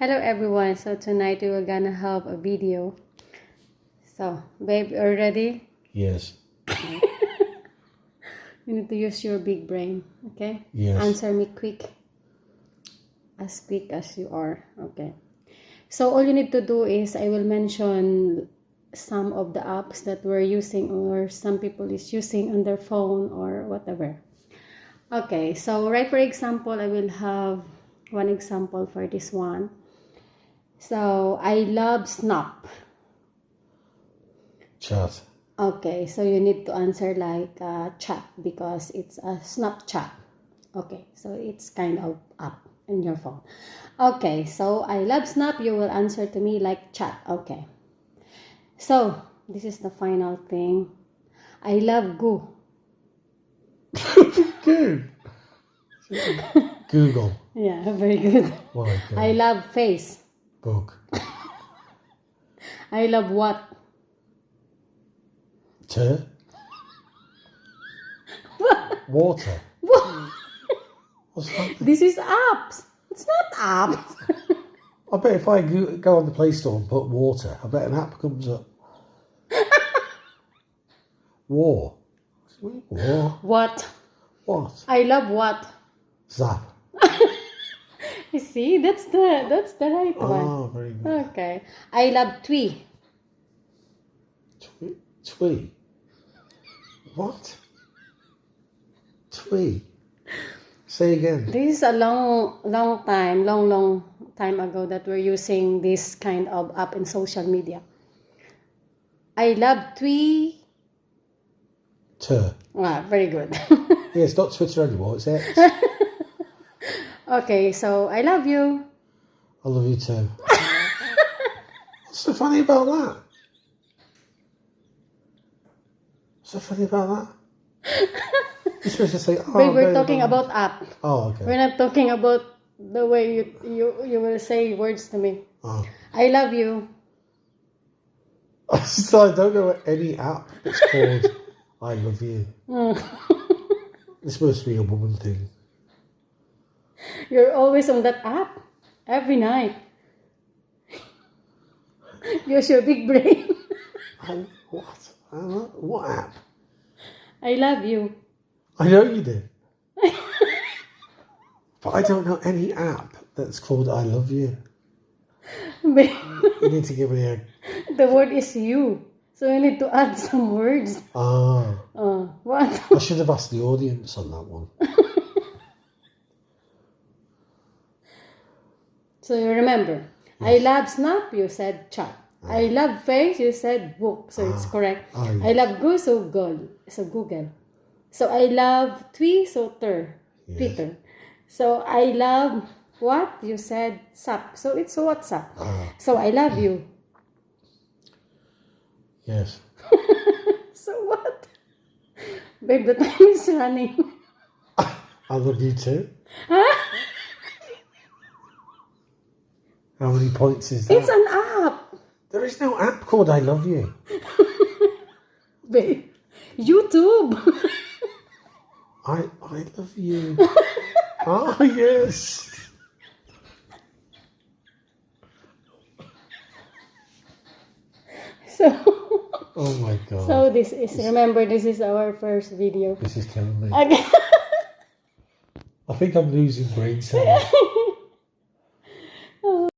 Hello everyone. So tonight we were gonna have a video. So, babe, are you ready? Yes. You need to use your big brain, okay? Yes. Answer me quick. As quick as you are, okay? So all you need to do is I will mention some of the apps that we're using or some people is using on their phone or whatever. Okay, so right, for example, I will have one example for this one. So I love Snap. Chat. Okay, so you need to answer like chat because it's a Snapchat. Okay, so it's kind of app in your phone. Okay, so I love Snap. You will answer to me like chat. Okay. So this is the final thing. I love Goo. Good. Google. Yeah, very good. Why? I love Face. Book. I love what? Water. What? What's that? This is apps. It's not apps. I bet if I go on the Play Store and put water, I bet an app comes up. War. War. What? What? I love what? Zap. You see, that's the right one. Oh, very good. Okay. I love Twee. Twee. What? Twee. Say again. This is a long time ago that we're using this kind of app in social media. I love Twee. Ah, very good. Yeah, it's not Twitter anymore, it's X. Okay, so I love you. I love you too. What's so funny about that? What's so funny about that? You're supposed to say, oh, Babe, we're talking about app. Oh, okay. We're not talking about the way you will say words to me. Oh. I love you. So I don't know any app that's called I love you. It's supposed to be a woman thing. You're always on that app every night. Use your big brain. What? What app? I love you. I know you do. But I don't know any app that's called I love you. Babe, You need to give me a... the word is you. So you need to add some words. Ah. What? I should have asked the audience on that one. So you remember. Yes. I love Snap, you said chat. I love Face, you said book. So it's correct. Yes. I love Go, so Google. So I love Twee, so Twitter. So I love what? You said SAP. So it's WhatsApp. So I love you. Yes. So what? Babe, the time is running. I love you too. Huh? How many points is that? It's an app. There is no app called I love you. Babe, YouTube. I love you. Ah, yes. So... Oh my God. So this is, remember, this is our first video. This is killing me. Okay. I think I'm losing brain cells.